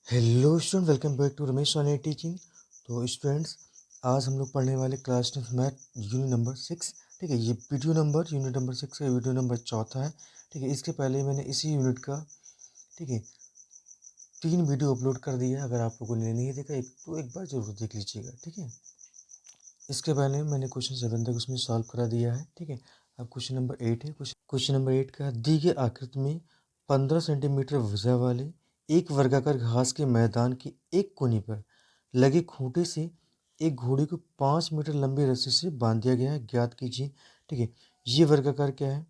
Hello student, welcome back to Ramesh online teaching. तो students, आज हम लोग पढ़ने वाले क्लास 10 मैथ यूनिट नंबर 6। ठीक है, ये वीडियो नंबर यूनिट नंबर 6 का वीडियो नंबर चौथा है। ठीक है, इसके पहले मैंने इसी यूनिट का, ठीक है, 3 वीडियो अपलोड कर दिया है। अगर आप लोगों ने नहीं देखा एक बार जरूर देख लीजिएगा। ठीक है, इसके पहले मैंने क्वेश्चन 7 तक उसमें सॉल्व करा दिया है। ठीक है, अब क्वेश्चन नंबर 8 है। क्वेश्चन नंबर 8 का, दी गई आकृति में 15 सेंटीमीटर भुजा वाले एक वर्गाकार घास के मैदान के एक कोने पर लगे खूंटे से एक घोड़े को 5 मीटर लंबी रस्सी से बांध दिया गया है, ज्ञात कीजिए। ठीक है, ये वर्गाकार क्या है?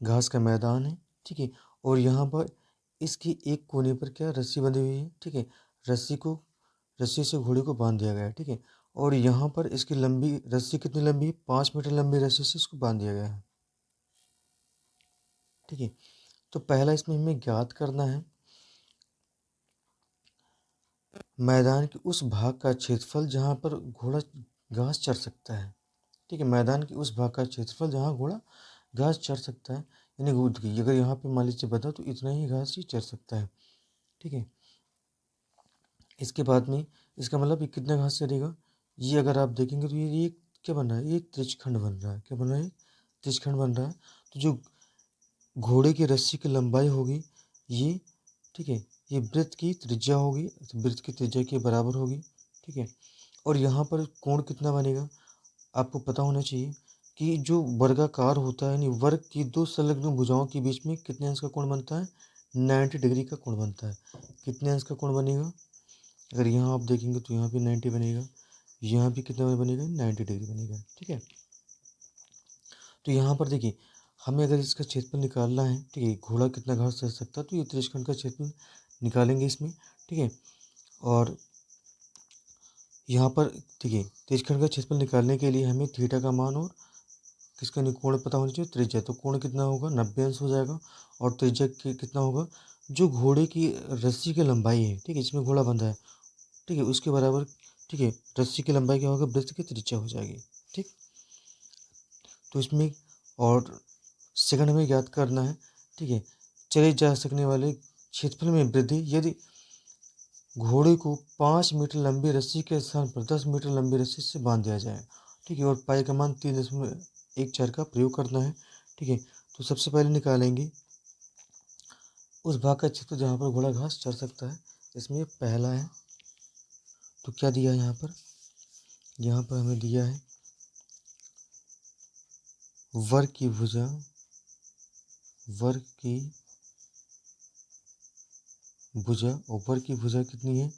घास का मैदान है। ठीक है, और यहाँ पर इसकी एक कोने पर क्या रस्सी बंधी हुई है। ठीक है, रस्सी से घोड़े को बांध दिया गया है। ठीक है, और यहाँ पर इसकी लंबी रस्सी कितनी लंबी है? 5 मीटर लंबी रस्सी से इसको बांध दिया गया है। ठीक है, तो पहला इसमें हमें ज्ञात करना है मैदान के उस भाग का क्षेत्रफल जहाँ पर घोड़ा घास चर सकता है। ठीक है, मैदान के उस भाग का क्षेत्रफल जहाँ घोड़ा घास चर सकता है, यानी अगर यहाँ पे मान लीजिए बता तो इतना ही घास ही चर सकता है। ठीक है, इसके बाद में इसका मतलब ये कितना घास चरेगा? ये अगर आप देखेंगे तो ये क्या बन रहा है? ये त्रिज्यखंड बन रहा है। क्या बन रहा है? त्रिज्यखंड बन रहा है। तो जो घोड़े की रस्सी की लंबाई होगी ये, ठीक है, ये वृत्त की त्रिज्या होगी, तो वृत्त की त्रिज्या के बराबर होगी। ठीक है, और यहाँ पर कोण कितना बनेगा? आपको पता होना चाहिए कि जो वर्गाकार होता है, यानी वर्ग की दो संलग्न भुजाओं के बीच में कितने अंश का कोण बनता है? 90 डिग्री का कोण बनता है। कितने अंश का कोण बनेगा? अगर यहाँ आप देखेंगे तो यहाँ भी 90 बनेगा, यहाँ भी कितना बनेगा? 90 डिग्री बनेगा। ठीक है, तो यहाँ पर देखिए, हमें अगर इसका क्षेत्रफल निकालना है, ठीक है, घोड़ा कितना घास चर सकता है, तो ये त्रिज्यखंड का क्षेत्रफल निकालेंगे इसमें। ठीक है, और यहाँ पर, ठीक है, त्रिज्यखंड का क्षेत्रफल निकालने के लिए हमें थीटा का मान और किसका कोण पता होना चाहिए, त्रिज्या। तो कोण कितना होगा? 90 अंश हो जाएगा। और त्रिज्या कितना होगा? जो घोड़े की रस्सी की लंबाई है, ठीक है, इसमें घोड़ा बंधा है, ठीक है, उसके बराबर। ठीक है, रस्सी की लंबाई क्या होगा? वृत्त की त्रिज्या हो जाएगी। ठीक, तो इसमें और सेकंड हमें ज्ञात करना है, ठीक है, चले जा सकने वाले क्षेत्रफल में वृद्धि यदि घोड़े को 5 मीटर लंबी रस्सी के स्थान पर 10 मीटर लंबी रस्सी से बांध दिया जाए। ठीक है, और पाई का मान 3.14 का प्रयोग करना है। ठीक है, तो सबसे पहले निकालेंगे उस भाग का क्षेत्र जहाँ पर घोड़ा घास चर सकता है। इसमें पहला है, तो क्या दिया है यहाँ पर? यहाँ पर हमें दिया है वर्ग की भुजा, वर्ग की भुजा, और वर्ग की भुजा कितनी है?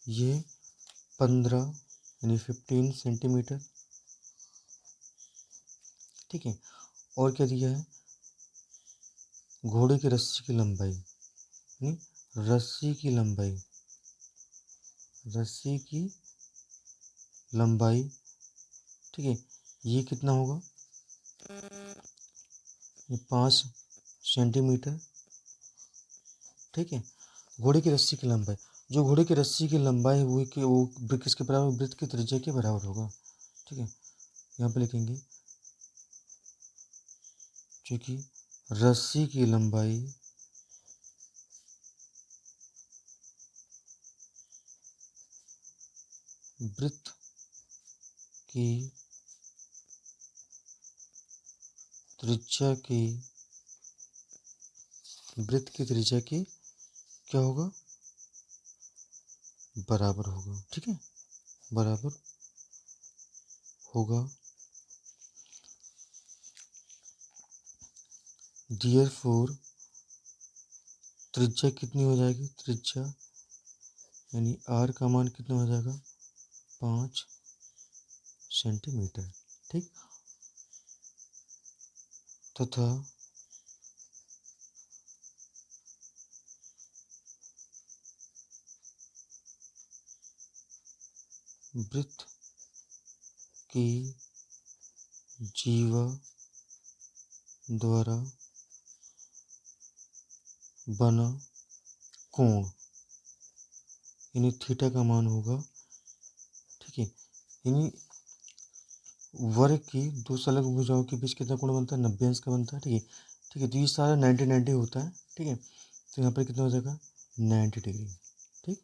ये 15 यानी 15 सेंटीमीटर। ठीक है, और क्या दिया है? घोड़े की रस्सी की लंबाई, यानी रस्सी की लंबाई, रस्सी की लंबाई, ठीक है, ये कितना होगा? ये 5 सेंटीमीटर। ठीक है, घोड़े की रस्सी की लंबाई, जो घोड़े की रस्सी की लंबाई हुई कि वो किसके बराबर? वृत्त की त्रिज्या के बराबर होगा। ठीक है, यहाँ पे लिखेंगे जो कि रस्सी की लंबाई वृत्त की त्रिज्या की, वृत्त की त्रिज्या की क्या होगा? बराबर होगा। ठीक है, बराबर होगा। Therefore त्रिज्या कितनी हो जाएगी? त्रिज्या यानी r का मान कितना हो जाएगा? 5 सेंटीमीटर। ठीक, तथा वृत्त की जीवा द्वारा बना कोण, यानी थीटा का मान होगा। ठीक है, यानी वर्ग की दो संलग्न भुजाओं के बीच कितना कोण बनता है? 90 अंश का बनता है। ठीक है, ठीक है, तो ये सारा 90 90 होता है। ठीक है, तो यहाँ पर कितना हो जाएगा? 90 डिग्री। ठीक।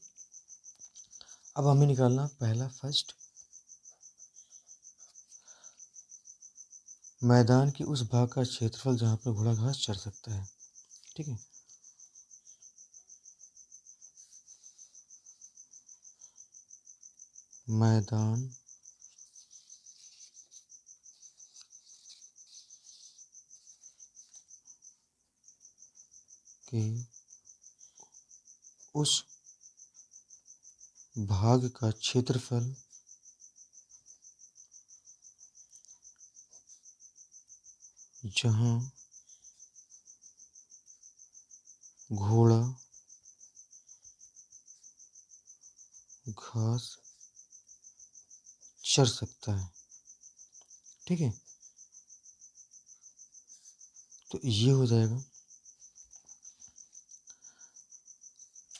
अब हमें निकालना पहला फर्स्ट, मैदान के उस भाग का क्षेत्रफल जहाँ पर घोड़ा घास चर सकता है। ठीक है, मैदान के उस भाग का क्षेत्रफल जहाँ घोड़ा घास चर सकता है। ठीक है, तो ये हो जाएगा,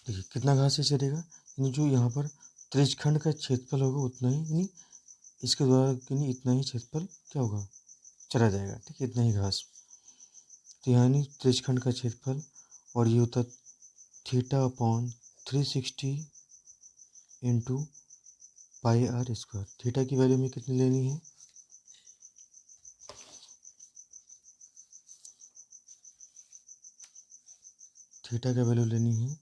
देखिए कितना घास से चरेगा, यानी जो यहाँ पर त्रिज्यखंड का क्षेत्रफल होगा उतना ही, यानी इसके द्वारा यानी इतना ही क्षेत्रफल क्या होगा, चरा जाएगा। ठीक है, इतना ही घास, तो यानी त्रिज्यखंड का क्षेत्रफल, और ये होता theta upon 360 into pi r square. Theta की वैल्यू में कितनी लेनी है, थीटा का वैल्यू लेनी है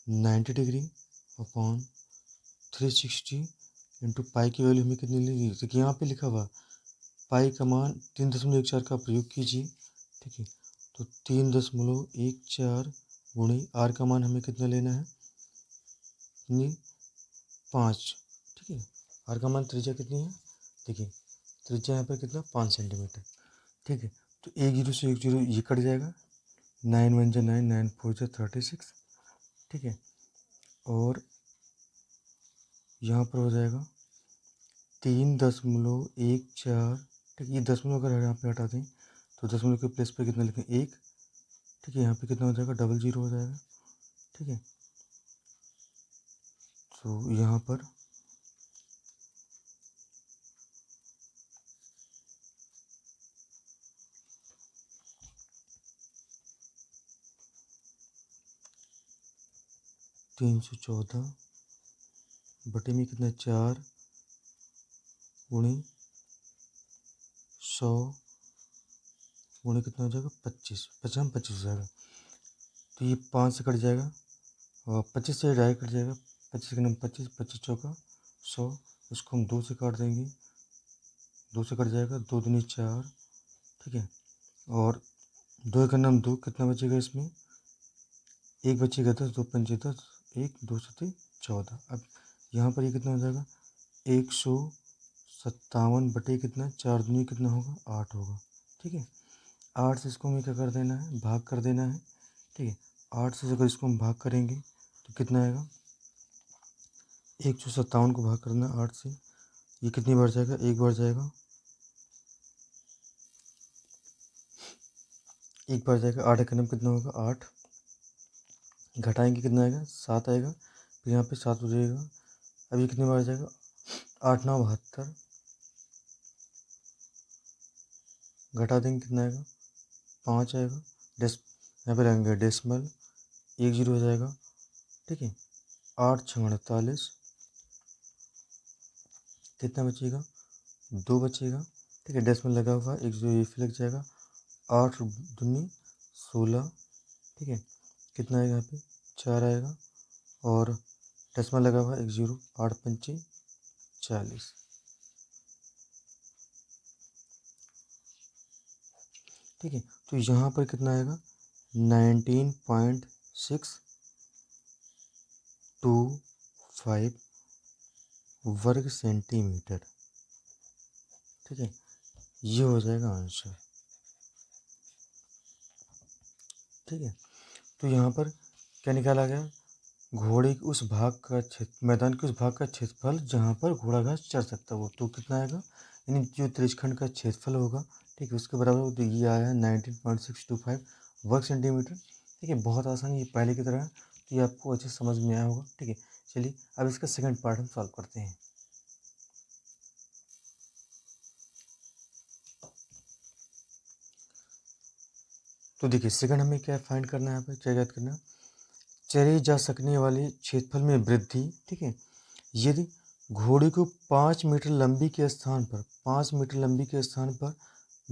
90 डिग्री अपॉन 360 इंटू पाई की वैल्यू हमें कितनी लेनी है, तो यहाँ पे लिखा हुआ पाई का मान 3.14 का प्रयोग कीजिए। ठीक है, तो 3.14 गुणे आर का मान हमें कितना लेना है, कितनी, 5। ठीक है, आर का मान त्रिज्या कितनी है, देखिए त्रिज्या यहाँ पर कितना, 5 सेंटीमीटर। ठीक है, तो एक जीरो से एक जीरो ये कट जाएगा, 9 1 जा 9, 9 4 जा 36। ठीक है, और यहाँ पर हो जाएगा 3.14। ठीक है, ये दशमलव अगर यहाँ पे हटा दें तो दशमलव के प्लेस पे कितना लिखें, 1। ठीक है, यहाँ पे कितना हो जाएगा, 00 हो जाएगा। ठीक है, तो यहाँ पर 314 बटे में कितना, 4 गुणे 100 गुणे कितना हो जाएगा, 25, 50 25 हो जाएगा। तो ये 5 से कट जाएगा और 25 से डायरेक्ट कट जाएगा, 25 के नाम 25, 25 चौका 100, इसको हम 2 से काट देंगे, 2 से कट जाएगा, 2 दूनी 4। ठीक है, और 2 का नाम 2, कितना बचेगा इसमें, एक बचेगा 10, 2 पंचे 10, 1 2 सते 14। अब यहाँ पर ये कितना हो जाएगा, 157 बटे कितना, 4 दूनी कितना होगा, 8 होगा। ठीक है, 8 से इसको हमें क्या कर देना है, भाग कर देना है। ठीक है, 8 से अगर इसको हम भाग करेंगे तो कितना आएगा, 157 को भाग करना 8 से, ये कितनी बार जाएगा, एक बार जाएगा, एक बार जाएगा। 8 का नाम कितना होगा, 8, घटाएंगे कितना आएगा, 7 आएगा, फिर यहाँ पे 7 हो जाएगा। अब ये कितनी बार जाएगा, 8 9 72, घटा देंगे कितना आएगा, 5 आएगा। यहाँ पे रहेंगे डेसिमल, 1 जीरो हो जाएगा। ठीक है, 8 6 48, कितना बचेगा, 2 बचेगा। ठीक है, डेसिमल लगा हुआ, 1 जीरो ये फिर लग जाएगा, 8 दूनी 16। ठीक है, कितना आएगा, यहाँ पे 4 आएगा, और डेसिमल लगा हुआ 1 जीरो, 8 पंचे 40। ठीक है, तो यहाँ पर कितना आएगा, 19.625 वर्ग सेंटीमीटर। ठीक है, ये हो जाएगा आंसर। ठीक है, तो यहाँ पर क्या निकाला गया, घोड़े के उस भाग का क्षेत्र, मैदान के उस भाग का क्षेत्रफल जहाँ पर घोड़ा घास चर सकता है वो, तो कितना आएगा, यानी जो त्रिज्यखंड का क्षेत्रफल होगा, ठीक है, उसके बराबर तो ये आया है 19.625 वर्ग सेंटीमीटर। ठीक है, बहुत आसान, ये पहले की तरह है, तो ये आपको अच्छे से समझ में आया होगा। ठीक है, चलिए अब इसका सेकंड पार्ट हम सॉल्व करते हैं। तो देखिए सेकंड हमें क्या फाइंड करना है, यहाँ पर क्या याद करना है, चरे जा सकने वाले क्षेत्रफल में वृद्धि, ठीक है। यदि घोड़े को 5 मीटर लंबी के स्थान पर 5 मीटर लंबी के स्थान पर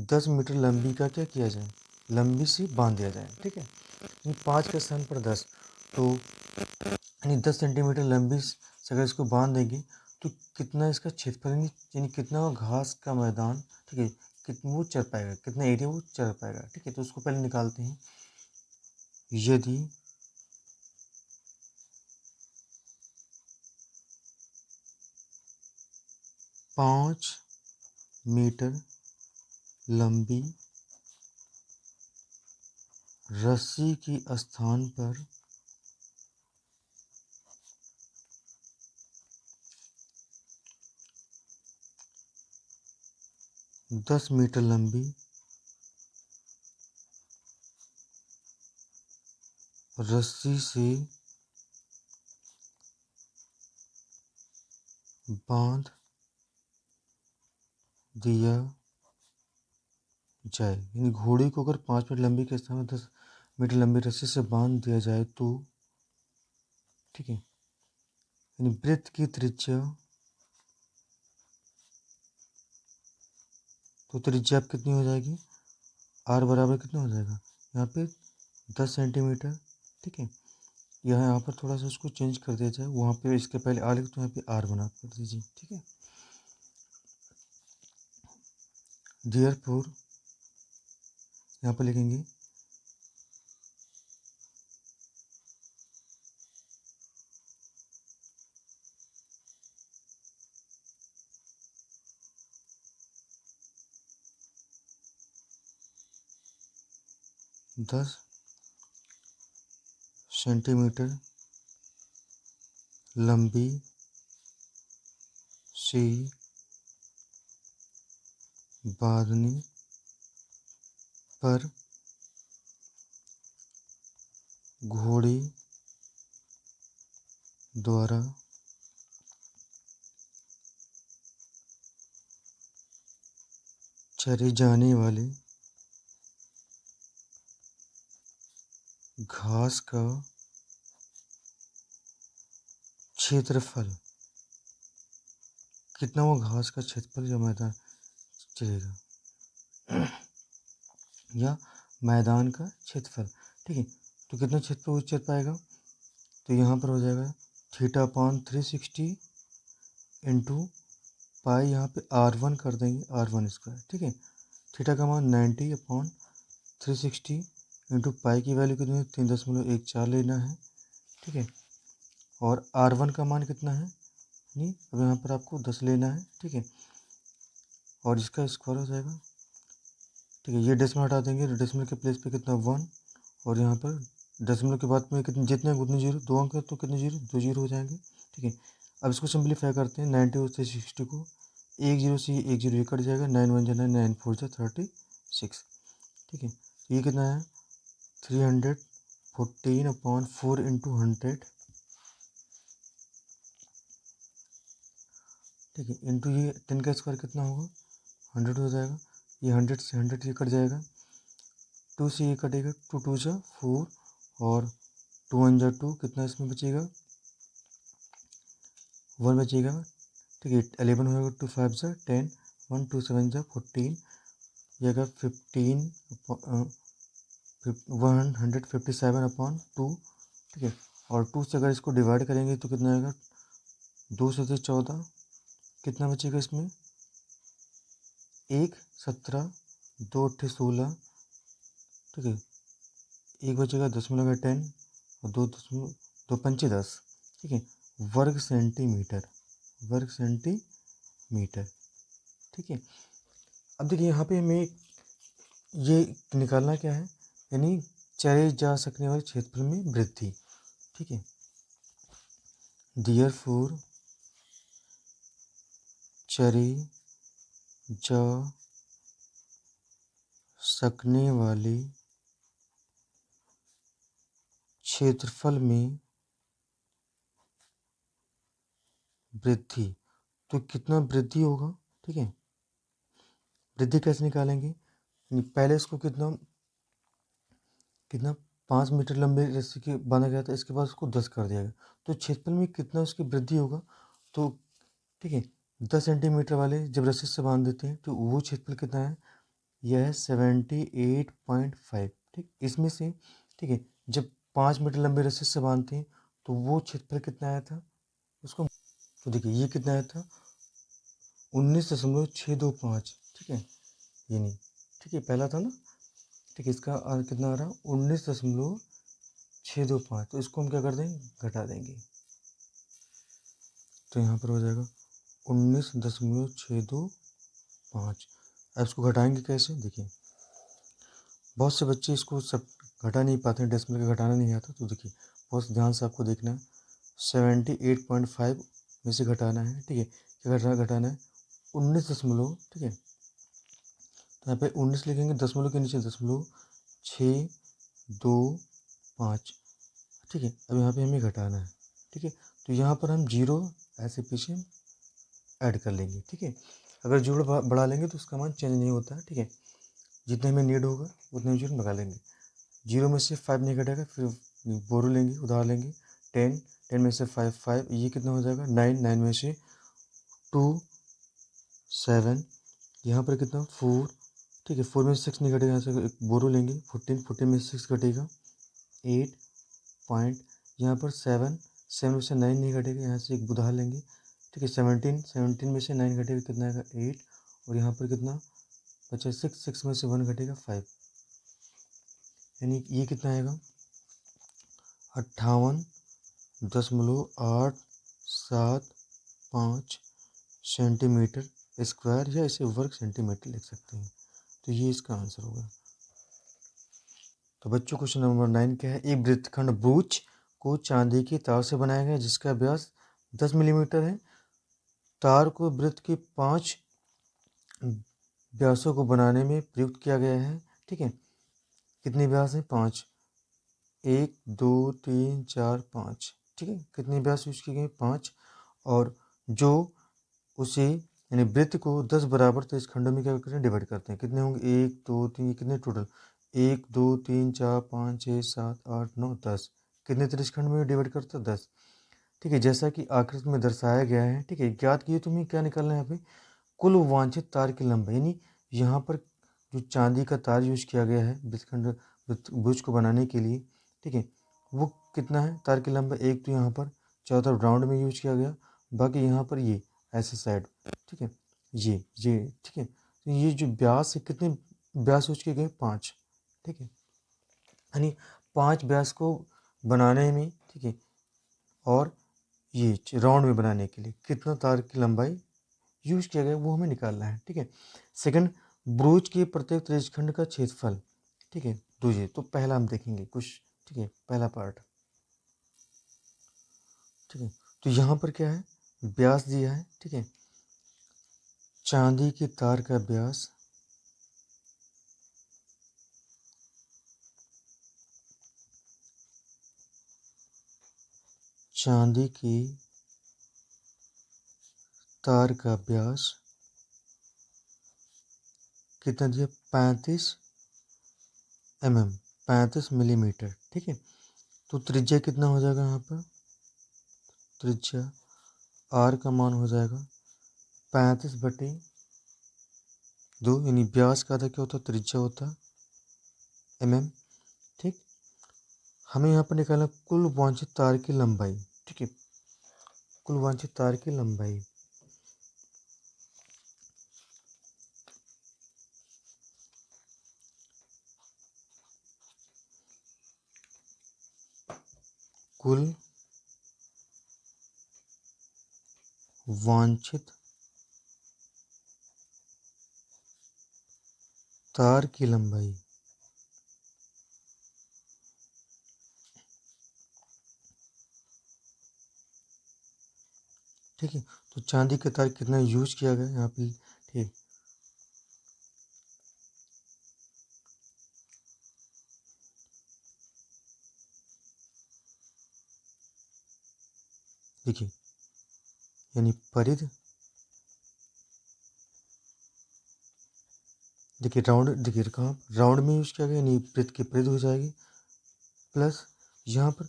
10 मीटर लंबी का क्या किया जाए, लंबी सी बांध दिया जाए, ठीक है। यानी 5 के स्थान पर 10, तो यानी 10 सेंटीमीटर लंबी से अगर इसको बांध देंगे तो कितना इसका क्षेत्रफल, यानी कितना वो घास का मैदान, ठीक है, कितना वो चर पाएगा, कितना एरिया वो चर पाएगा, ठीक है। तो उसको पहले निकालते हैं। यदि 5 मीटर लंबी रस्सी के स्थान पर 10 मीटर लंबी रस्सी से बांध दिया जाए, यानी घोड़े को अगर 5 मीटर लंबी के स्थान पर 10 मीटर लंबी रस्सी से बांध दिया जाए तो, ठीक है, यानी वृत्त की त्रिज्या, तो त्रिज्या अब कितनी हो जाएगी, आर बराबर कितना हो जाएगा यहाँ पे 10 सेंटीमीटर, ठीक है। यहाँ पर थोड़ा सा उसको चेंज कर दिया जाए, वहाँ पे इसके पहले आर लिख तो यहाँ पे आर बना कर दीजिए, ठीक है। देयरफॉर यहाँ पर लिखेंगे 10 सेंटीमीटर लंबी सी बांधने पर घोड़े द्वारा चरे जाने वाले घास का क्षेत्रफल, कितना वो घास का क्षेत्रफल या मैदान चलेगा या मैदान का क्षेत्रफल, ठीक है। तो कितना क्षेत्रफल वो चल पाएगा, तो यहाँ पर हो जाएगा θ/360 इंटू पाई, यहाँ पे R1 कर देंगे, R1 स्क्वायर, ठीक है। थीटा का मान 90/360 इंटू पाई की वैल्यू कितनी है 3.14 लेना है, ठीक है। और R1 का मान कितना है, नहीं अब यहाँ पर आपको 10 लेना है, ठीक है। और इसका स्क्वायर हो जाएगा, ठीक है। ये डेसिमल हटा देंगे तो डेसिमल के प्लेस पे कितना 1, और यहाँ पर डेसिमल के बाद में कितने जितने उतने जीरो, 2 अंक है तो कितने जीरो, 2 जीरो हो जाएंगे, ठीक है। अब इसको सिंप्लीफाई करते हैं, 90 और 360 को, एक जीरो से एक जीरो ये कट जाएगा, 9 1 जा 9, 9 4 जा 36, ठीक है। तो ये कितना है 314/4 इंटू 100, ठीक है, इंटू ये 10 का स्क्वायर कितना होगा 100 हो जाएगा। ये 100 से 100 ये कट जाएगा, 2 से ये कटेगा, 2 2 जा 4 और 2 1 जा 2, कितना इसमें बचेगा 1 बचेगा, ठीक है। 11 होगा, 2 5 जा 10, 1 2 7 जा 14, ये अगर 15 157/2, ठीक है। और 2 से अगर इसको डिवाइड करेंगे तो कितना आएगा, 2 से 14, कितना बचेगा इसमें 1 17, 2 8 16, ठीक है। एक बचेगा 10 और 2 दशमलव 2 पंचे 10, ठीक है, वर्ग सेंटीमीटर, वर्ग सेंटीमीटर, ठीक है। अब देखिए यहाँ पे हमें ये निकालना क्या है, यानी चरे जा सकने वाले क्षेत्रफल में वृद्धि, ठीक है। देयरफॉर चरे जा सकने वाले क्षेत्रफल में वृद्धि, तो कितना वृद्धि होगा, ठीक है। वृद्धि कैसे निकालेंगे, पहले इसको कितना कितना 5 मीटर लंबे रस्सी के बांधा गया था, इसके बाद उसको 10 कर दिया गया, तो क्षेत्रफल में कितना उसकी वृद्धि होगा? तो ठीक है, 10 सेंटीमीटर वाले जब रस्सी से बांध देते हैं तो वो क्षेत्रफल कितना है? यह है 78.5। ठीक, इसमें से ठीक है, जब 5 मीटर लंबे रस्सी से बांधते हैं तो वो क्षेत्रफल कितना आया था उसको? तो देखिए ये कितना आया था? 19.625। ठीक है, ये नहीं, ठीक है, पहला था ना, ठीक है, इसका कितना आ रहा है? 19.625। तो इसको हम क्या कर देंगे? घटा देंगे, तो यहाँ पर हो जाएगा 19.625। अब इसको घटाएंगे कैसे? देखिए बहुत से बच्चे इसको सब घटा नहीं पाते हैं, डेसिमल का घटाना नहीं आता, तो देखिए बहुत ध्यान से आपको देखना है। 78.5 में से घटाना है, ठीक है, क्या घटाना है? 19 दशमलव, ठीक है, तो यहाँ पे 19 लिखेंगे, दशमलव के नीचे 0.625। ठीक है, अब यहाँ पे हमें घटाना है, ठीक है, तो यहाँ पर हम जीरो ऐसे पीछे ऐड कर लेंगे। ठीक है, अगर जीरो बढ़ा लेंगे तो उसका मान चेंज नहीं होता है। ठीक है, जितने हमें नीड होगा उतने जीरो लगा लेंगे। जीरो में से 5 नहीं घटेगा, फिर बोरो लेंगे, उधार लेंगे। 10, 10 में से 5, 5, ये कितना हो जाएगा? 9, 9 में से 2, 7, यहाँ पर कितना? 4, ठीक है, 4 में से 6 नहीं घटेगा, यहाँ से एक बोरो लेंगे। 14, 14 में से 6 घटेगा, 8 पॉइंट, यहाँ पर 7, 7 में से 9 नहीं घटेगा, यहाँ से एक उधार लेंगे। ठीक है, 17, 17 में से 9 घटेगा, कितना आएगा? 8, और यहाँ पर कितना बचा? 6, 6 में से 1 घटेगा, 5, यानी ये कितना आएगा? 58.875 सेंटीमीटर स्क्वायर, या इसे वर्ग सेंटीमीटर लिख सकते हैं। तो ये इसका आंसर होगा। तो बच्चों क्वेश्चन नंबर 9 क्या है? एक वृत्तखंड ब्रूच को चांदी की तार से बनाया गया जिसका व्यास 10 मिलीमीटर है। तार को वृत्त के 5 व्यासों को बनाने में प्रयुक्त किया गया है। ठीक है, कितने व्यास हैं? 5, 1, 2, 3, 4, 5। ठीक है, कितने व्यास यूज किए गए? 5। और जो उसे यानी वृत्त को 10 बराबर तेज खंडों में क्या करते हैं? डिवाइड करते हैं। कितने होंगे? 1, 2, 3, कितने टोटल? 1, 2, 3, 4, 5, 6, 7, 8, 9, 10। कितने त्रिश खंड में डिवाइड करता है? 10। ठीक है, जैसा कि आकृति में दर्शाया गया है। ठीक है, ज्ञात कीजिए, तुम्हें क्या निकालना है यहाँ पे? कुल वांछित तार की लंबाई, यानी यहाँ पर जो चांदी का तार यूज किया गया है वृत्तखंड भुज को बनाने के लिए, ठीक है, वो कितना है तार की लंबाई? एक तो यहाँ पर चारों तरफ राउंड में यूज किया गया, बाकी यहाँ पर ये ऐसे साइड, ठीक है, ये ठीक है, तो ये जो व्यास है, कितने व्यास यूज किए गए? 5। ठीक है, यानी 5 व्यास को बनाने में, ठीक है, और ये राउंड में बनाने के लिए कितना तार की लंबाई यूज किया गया वो हमें निकालना है। ठीक है, सेकंड, ब्रूच के प्रत्येक त्रिज्यखंड का क्षेत्रफल। ठीक है, दूसरे तो पहला हम देखेंगे कुछ। ठीक है, पहला पार्ट। ठीक है, तो यहाँ पर क्या है? व्यास दिया है। ठीक है, चांदी की तार का व्यास चांदी की तार का व्यास कितना दिया? 35 mm, 35 मिलीमीटर। ठीक है, तो त्रिज्या कितना हो जाएगा? यहाँ पर त्रिज्या आर का मान हो जाएगा 35/2, यानी व्यास का आधा क्या होता है? त्रिज्या होता है mm। ठीक, हमें यहाँ पर निकालना कुल वांछित तार की लंबाई। ठीक है, कुल वांछित तार की लंबाई, कुल वांछित तार की लंबाई। ठीक है, तो चांदी का तार कितना यूज किया गया यहाँ पे? ठीक, देखिए, यानी परिध, देखिए राउंड, देखिए कहाँ राउंड में यूज किया गया, यानी वृत्त की परिध हो जाएगी। प्लस यहाँ पर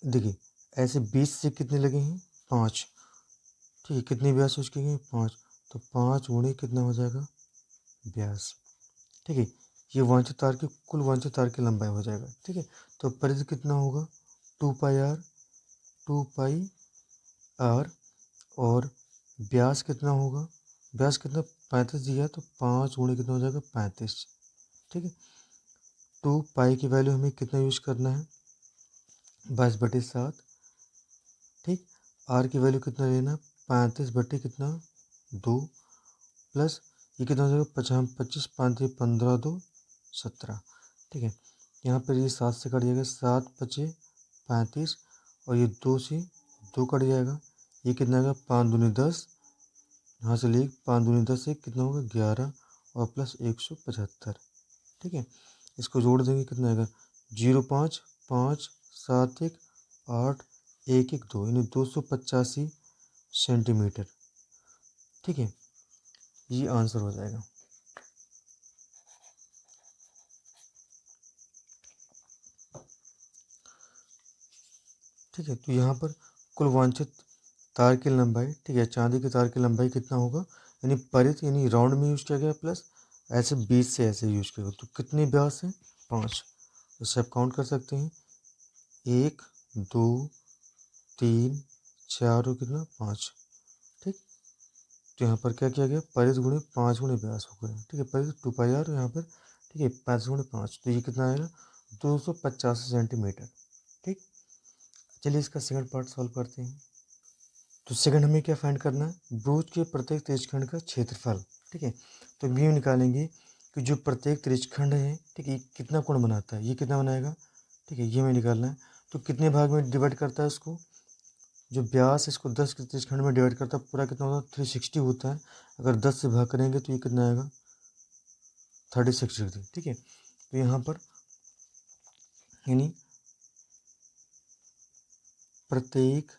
देखिए ऐसे 20 से कितने लगे हैं 5, ठीक है, कितने व्यास उसके हैं 5, तो 5 गुणे कितना हो जाएगा व्यास, ठीक है। ये वांछित तार की कुल वांछित तार की लंबाई हो जाएगा, ठीक है। तो परिधि कितना होगा 2 पाई r और व्यास कितना होगा, व्यास कितना 35 दिया, तो 5 गुणे कितना हो जाएगा 35, ठीक है। 2 पाई की वैल्यू हमें कितना यूज करना है 22/7, ठीक। आर की वैल्यू कितना लेना 35 बटे कितना 2, प्लस ये कितना हो जाएगा 25 5 15 2 17, ठीक है। यहाँ पर ये 7 से कट जाएगा, 7 बचे 35 और ये 2 से 2 कट जाएगा, ये कितना आएगा 5 दूनी 10, यहाँ से ले 5 दूनी 10 से कितना होगा 11 और प्लस 175, ठीक है। इसको जोड़ देंगे कितना आएगा 0 5 5 7 1 8 1 1 2 यानी 285 सेंटीमीटर, ठीक है। ये आंसर हो जाएगा। ठीक है, तो यहाँ पर कुल वांछित तार की लंबाई, ठीक है, चांदी के तार की लंबाई कितना होगा, यानी परित यानी राउंड में यूज किया गया, प्लस ऐसे 20 से ऐसे यूज किया गया, तो कितने व्यास हैं 5, तो आप काउंट कर सकते हैं 1 2 3 4 और कितना 5, ठीक। तो यहाँ पर क्या किया गया परित गुणे 5 गुणे व्यास हो गया, ठीक है, परित 2 पाई r यहाँ पर, ठीक है 5 गुणे 5, तो ये कितना आएगा 285 सेंटीमीटर, ठीक। चलिए इसका सेकंड पार्ट सॉल्व करते हैं। तो सेकंड हमें क्या फाइंड करना है ब्रोच के प्रत्येक त्रिज्यखंड का क्षेत्रफल, ठीक है। तो हम ये निकालेंगे कि जो प्रत्येक त्रिज्यखंड है, ठीक है, कितना कोण बनाता है, ये कितना बनाएगा, ठीक है, ये हमें निकालना है। तो कितने भाग में डिवाइड करता है इसको, जो व्यास इसको 10 के त्रिज्यखंड में डिवाइड करता है, पूरा कितना होता है 360 होता है, अगर 10 से भाग करेंगे तो ये कितना आएगा 36 डिग्री, ठीक है। तो यहाँ पर यानी प्रत्येक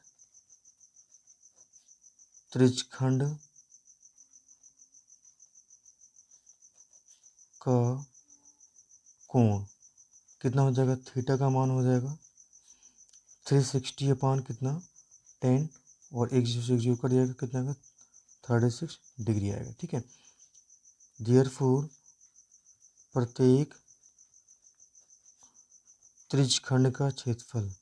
त्रिज्यखंड का कोण कितना हो जाएगा, थीटा का मान हो जाएगा 360 अपान कितना 10 और एक जीरो से एक जीरो कट जाएगा, कितना आएगा 36 डिग्री आएगा, ठीक है। देयरफॉर प्रत्येक त्रिज्यखंड का क्षेत्रफल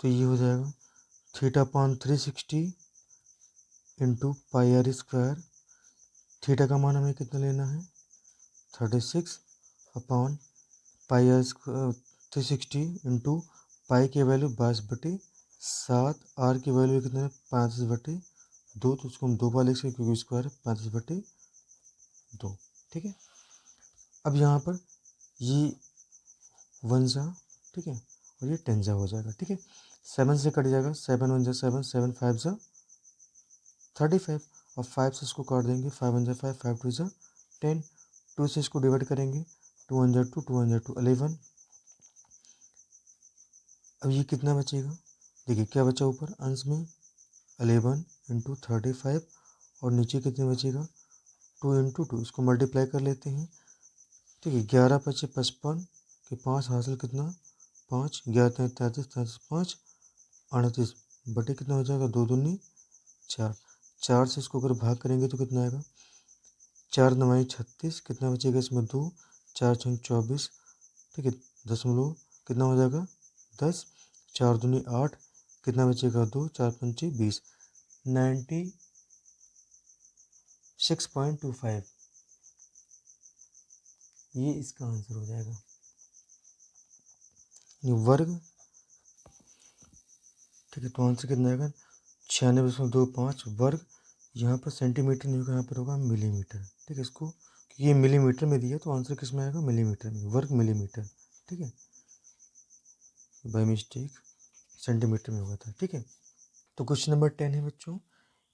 तो ये हो जाएगा थीटा अपान 360 इंटू पाई r स्क्वायर, थीटा का मान हमें कितना लेना है 36 अपान पाई r स्क्वायर 360 इंटू पाई की वैल्यू 22/7, आर की वैल्यू कितना है 35/2, तो उसको हम 2 बार लिख सकते क्योंकि स्क्वायर 35/2, ठीक है। अब यहाँ पर ये 1 जा, ठीक है, और ये 10 जा हो जाएगा, ठीक है। 7 से कट जाएगा, 7 1 जा 7, 7 5 जा 35 और 5 से इसको काट देंगे, 5 1 जा 5, 5 2 जा 10, 2 से इसको डिवाइड करेंगे, 2 1 जा 2, 2 1 जा 2 11। अब ये कितना बचेगा, देखिए क्या बचा ऊपर अंश में 11 इंटू 35 और नीचे कितने बचेगा 2 इंटू 2, इसको मल्टीप्लाई कर लेते हैं, ठीक है। 11 पचे 55 के 5 हासिल कितना 5, 11 33 33 5 38 बटे कितना हो जाएगा 2 दूनी 4, 4 से इसको अगर भाग करेंगे तो कितना आएगा 4 9 36, कितना बचेगा इसमें 2, 4 6 24, ठीक है, दशमलव कितना हो जाएगा 10, 4 दूनी 8, कितना बचेगा 2, 4 पंचे 20, 96.25, ये इसका आंसर हो जाएगा। ये वर्ग, ठीक है, तो आंसर कितना आएगा 96.25 वर्ग, यहाँ पर सेंटीमीटर नहीं होगा, यहाँ पर होगा मिलीमीटर, ठीक है। इसको ये मिलीमीटर में दिया तो आंसर किस में आएगा मिलीमीटर में, वर्ग मिलीमीटर, ठीक है, बाय मिस्टेक सेंटीमीटर में हुआ था, ठीक है। तो क्वेश्चन नंबर 10 है बच्चों,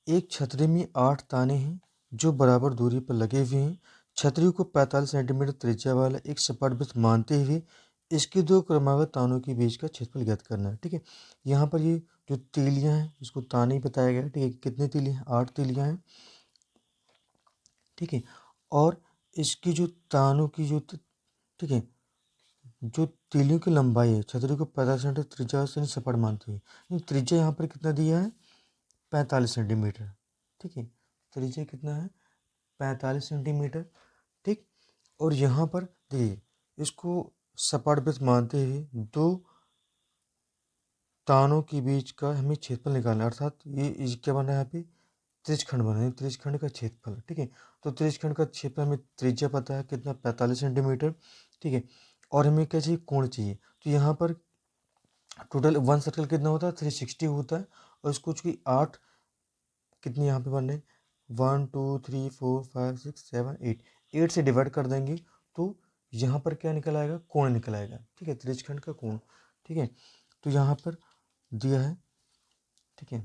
एक छतरी में 8 ताने हैं जो बराबर दूरी पर लगे हुए हैं, छतरी को 45 सेंटीमीटर त्रिज्या वाला एक सपाट वृत्त मानते हुए इसके दो क्रमागत तानों के बीच का क्षेत्रफल ज्ञात करना है, ठीक है। यहाँ पर ये जो तीलियाँ हैं इसको ताने ही बताया गया है, ठीक है, कितने तीलियाँ हैं 8 तीलियाँ हैं, ठीक है। और इसकी जो तानों की जो ठीक है, जो तीलियों की लंबाई है छतरी को 45 सेंटीमीटर त्रिज्या से सपाट मानती है। त्रिज्या यहाँ पर कितना दिया है, 45 सेंटीमीटर। ठीक है, त्रिज्या कितना है, 45 सेंटीमीटर। ठीक, और यहाँ पर देखिए इसको सपाट वृत्त मानते हुए दो तानों के बीच का हमें क्षेत्रफल निकालना है, अर्थात ये क्या बना है यहाँ पे, त्रिज्यखंड बना है, त्रिज्यखंड का क्षेत्रफल। ठीक है, तो त्रिज्यखंड का क्षेत्रफल हमें त्रिज्या पता है कितना, 45 सेंटीमीटर। ठीक है, और हमें क्या चाहिए, कोण चाहिए। तो यहाँ पर टोटल वन सर्कल कितना होता है, 360 होता है। और इसको चूंकि 8 कितने यहाँ पे बनने, 1 2 3 4 5 6 7 8, 8 से डिवाइड कर देंगे तो यहाँ पर क्या निकल आएगा, कोण निकल आएगा। ठीक है, त्रिज्यखंड का कोण। ठीक है, तो यहाँ पर दिया है। ठीक है,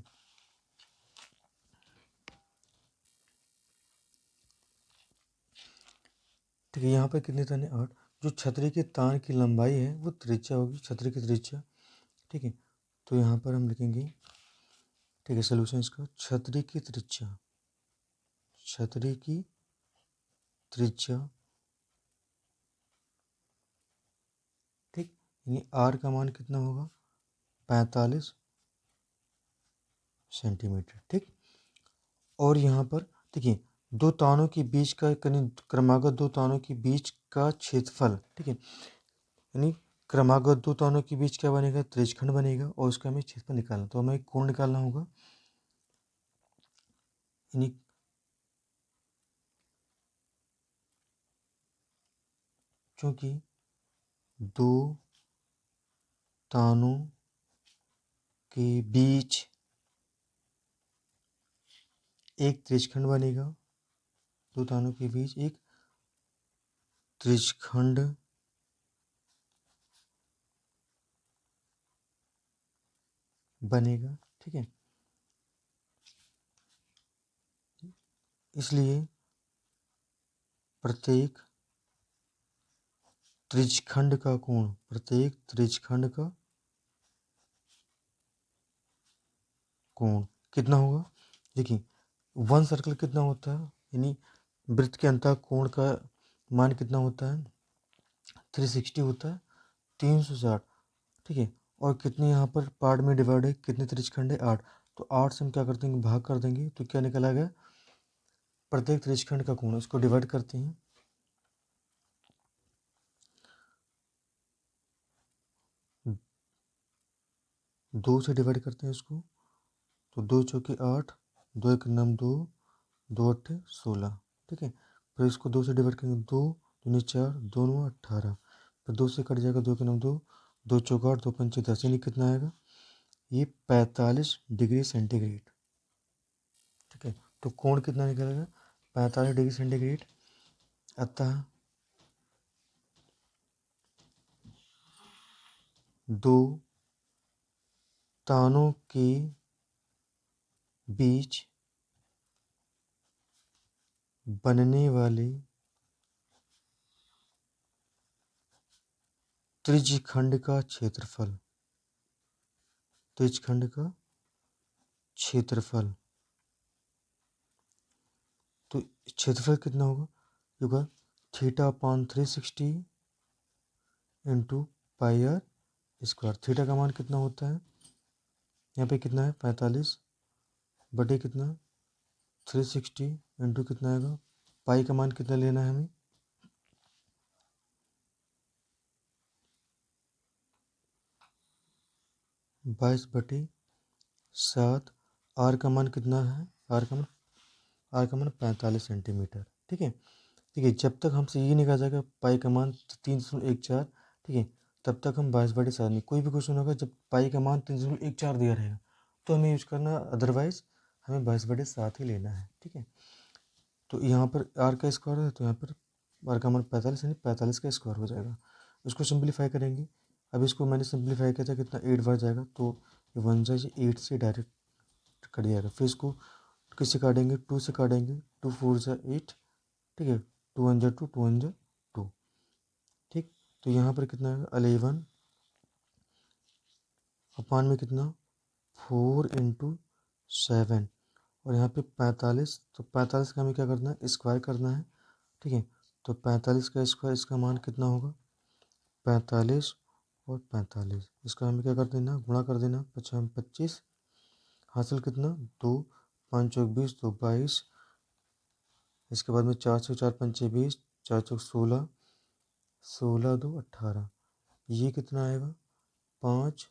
ठीक है, यहाँ पर कितने ताने, 8। जो छतरी के तान की लंबाई है वो त्रिज्या होगी, छतरी की त्रिज्या। ठीक है, तो यहाँ पर हम लिखेंगे, ठीक है, सोल्यूशन इसका, छतरी की त्रिज्या, छतरी की त्रिज्या। ठीक, यानी आर का मान कितना होगा, 45 सेंटीमीटर। ठीक, और यहाँ पर देखिए दो तानों के बीच का क्रमागत दो तानों के बीच का क्षेत्रफल। ठीक है, यानी क्रमागत दो तानों के बीच क्या बनेगा, त्रिज्यखंड बनेगा, और उसका हमें क्षेत्रफल निकालना, तो हमें कोण निकालना होगा। यानी क्योंकि दो तानों के बीच एक त्रिज्यखंड बनेगा, दो तानों के बीच एक त्रिज्यखंड बनेगा। ठीक है, इसलिए प्रत्येक त्रिज्यखंड का कोण, प्रत्येक त्रिज्यखंड का कोण कितना होगा। देखिए वन सर्कल कितना होता है, यानी वृत्त के अंतः कोण का मान कितना होता है, 360 होता है, 360। ठीक है, और कितने यहाँ पर पार्ट में डिवाइड है, कितने त्रिज्यखंड है, 8। तो 8 से हम क्या करते हैं, भाग कर देंगे, तो क्या निकल आएगा, प्रत्येक त्रिज्यखंड का कोण, इसको डिवाइड करते हैं। दो से डिवाइड करते हैं इसको, तो 2 चौके 8, 2 एक नम 2, 2 अट्ठे 16। ठीक है, फिर इसको 2 से डिवाइड करेंगे, 2 दूनी 4, 2 नौ 18, फिर 2 से कट जाएगा, 2 के नम 2, 2 चौका 8, 2 पंचे 10, यानी कितना आएगा, ये 45 डिग्री सेंटीग्रेड। ठीक है, तो कोण कितना निकलेगा, 45 डिग्री सेंटीग्रेड। अतः दो तानों के बीच बनने वाले त्रिज्यखंड का क्षेत्रफल, त्रिज्यखंड का क्षेत्रफल, तो क्षेत्रफल कितना होगा, theta upon 360 into pi r square. Theta का मान कितना होता है, यहाँ पे कितना है, 45 बटे कितना, 360 इंटू कितना आएगा, पाई का मान कितना लेना है हमें, 22/7। आर का मान कितना है, आर का मान 45 सेंटीमीटर। ठीक है, ठीक है, जब तक हमसे ये निकल जाएगा पाई का मान 3.14। ठीक है, तब तक हम 22/7 में, कोई भी क्वेश्चन होगा जब पाई का मान 3.14 दिया रहेगा तो हमें यूज करना, अदरवाइज हमें 22/7 ही लेना है। ठीक है, तो यहाँ पर आर का स्क्वायर है, तो यहाँ पर आर का मान 45 यानी 45 का स्क्वायर हो जाएगा। इसको सिंप्लीफाई करेंगे, अब इसको मैंने सिंप्लीफाई किया था, कितना 8 बार जाएगा, तो ये 1 जाए 8 से डायरेक्ट कट जाएगा। फिर इसको किससे काटेंगे, 2 से काटेंगे, 2 4 जा 8। ठीक है, 2 1 जा 2, 2 1 जा 2। ठीक, तो यहाँ पर कितना आएगा, 11 अपान में कितना, 4 इंटू 7, और यहाँ पे 45, तो 45 का हमें क्या करना है, स्क्वायर करना है। ठीक है, तो 45 का स्क्वायर, इसका मान कितना होगा, 45 और 45, इसका हमें क्या कर देना, गुणा कर देना, 25, हासिल कितना, 2, 5 चौक 20, 2 22, इसके बाद में 4 सौ 4 पंचे 20, 4 चौक 16, 16 2 18, ये कितना आएगा, 5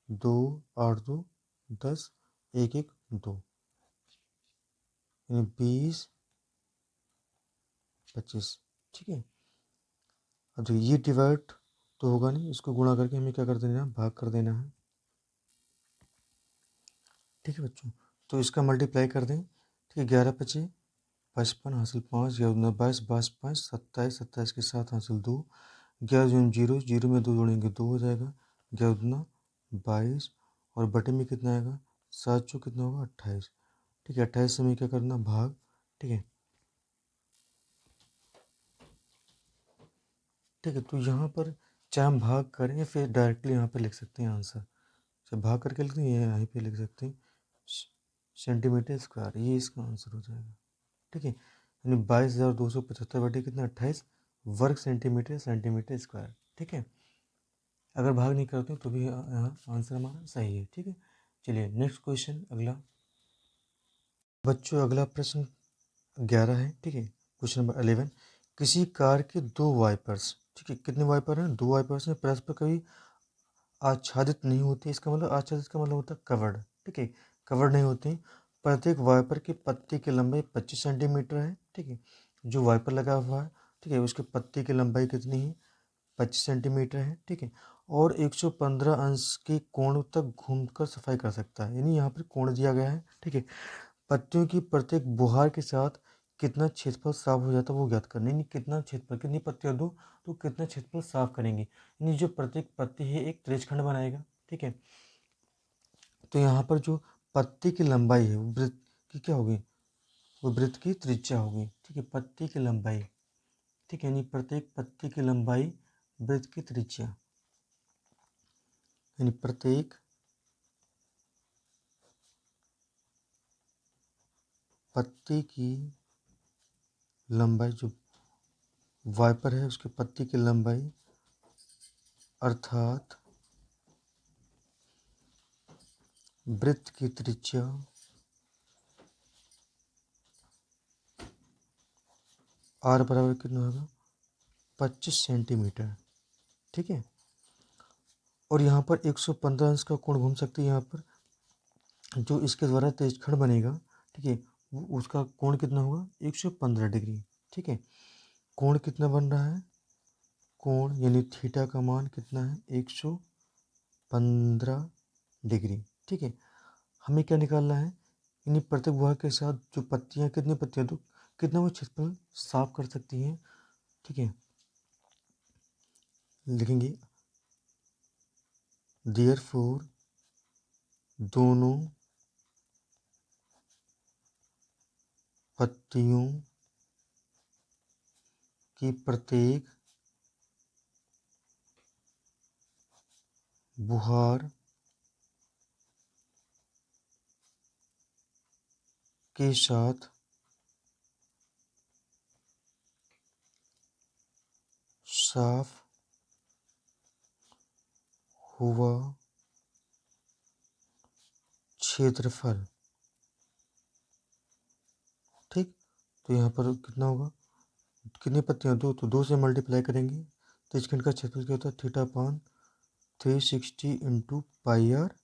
2 8 2 10, 1 1 2, यानी 20 25। ठीक है, अब देखिए ये डिवाइड तो होगा नहीं, इसको गुणा करके हमें क्या कर देना है, भाग कर देना है। ठीक है बच्चों, तो इसका मल्टीप्लाई कर दें। ठीक है, 11 पचे 55, हासिल 5, 11 22, 22 5 27, 27 के साथ हासिल 2, 11 जून 0, 0 में 2 जोड़ेंगे 2 हो जाएगा, 11 22, और बटे में कितना आएगा, 7 चौ कितना होगा, 28। ठीक है, 28 से हमें क्या करना, भाग। ठीक है, ठीक है, तो यहाँ पर चाहे हम भाग करें या फिर डायरेक्टली यहाँ पे लिख सकते हैं आंसर, चाहे भाग करके लिखते हैं या यहीं पे लिख सकते हैं, सेंटीमीटर स्क्वायर, ये इसका आंसर हो जाएगा। ठीक है, यानी 22,275 बटे कितना, 28 वर्ग सेंटीमीटर, सेंटीमीटर स्क्वायर। ठीक है, अगर भाग नहीं करते तो भी यहाँ आंसर हमारा सही है। ठीक है, चलिए नेक्स्ट क्वेश्चन अगला। बच्चों अगला प्रश्न 11 है। ठीक है, क्वेश्चन नंबर 11, किसी कार के दो वाइपर्स, ठीक है, कितने वाइपर हैं, दो वाइपर्स हैं, परस्पर कभी आच्छादित नहीं होते, इसका मतलब आच्छादित का मतलब होता है कवर्ड। ठीक है, कवर्ड नहीं होते, प्रत्येक वाइपर की पत्ती की लंबाई 25 सेंटीमीटर है। ठीक है, जो वाइपर लगा हुआ है, ठीक है, उसके पत्ती की लंबाई कितनी है, 25 सेंटीमीटर है। ठीक है, और 115 अंश के कोण तक घूमकर सफाई कर सकता है, यानी यहाँ पर कोण दिया गया है। ठीक है, पत्तियों की प्रत्येक बुहार के साथ कितना क्षेत्रफल साफ हो जाता है वो ज्ञात करना, यानी कितना क्षेत्रफल, कितनी पत्तियां दो तो कितना क्षेत्रफल साफ करेंगे, यानी जो प्रत्येक पत्ती है एक त्रिज्यखंड बनाएगा। ठीक है, तो यहाँ पर जो पत्ती की लंबाई है वो वृत्त की क्या होगी, वो वृत्त की त्रिज्या होगी। ठीक है, पत्ती की लंबाई, ठीक है, यानी प्रत्येक पत्ती की लंबाई वृत्त की त्रिज्या, यानी प्रत्येक पत्ती की लंबाई, जो वाइपर है उसके पत्ती की लंबाई अर्थात वृत्त की त्रिज्या आर बराबर कितना होगा, 25 सेंटीमीटर। ठीक है, और यहाँ पर 115 अंश का कोण घूम सकते हैं, यहाँ पर जो इसके द्वारा तेजखंड बनेगा, ठीक है, उसका कोण कितना होगा, 115 डिग्री। ठीक है, कोण कितना बन रहा है, कोण यानी थीटा का मान कितना है, 115 डिग्री। ठीक है, हमें क्या निकालना है, यानी प्रत्येक भुजा के साथ जो पत्तियाँ, कितनी पत्तियाँ तो कितना वो क्षेत्रफल साफ कर सकती हैं। ठीक है, लिखेंगे देयरफॉर दोनों पत्तियों की प्रत्येक बुहार के साथ साफ हुआ क्षेत्रफल। ठीक, तो यहाँ पर कितना होगा, कितनी पत्तियाँ, दो, तो दो से मल्टीप्लाई करेंगे तो इसखंड का क्षेत्रफल क्या होता है, थीटा पान 360 इंटू पाई आर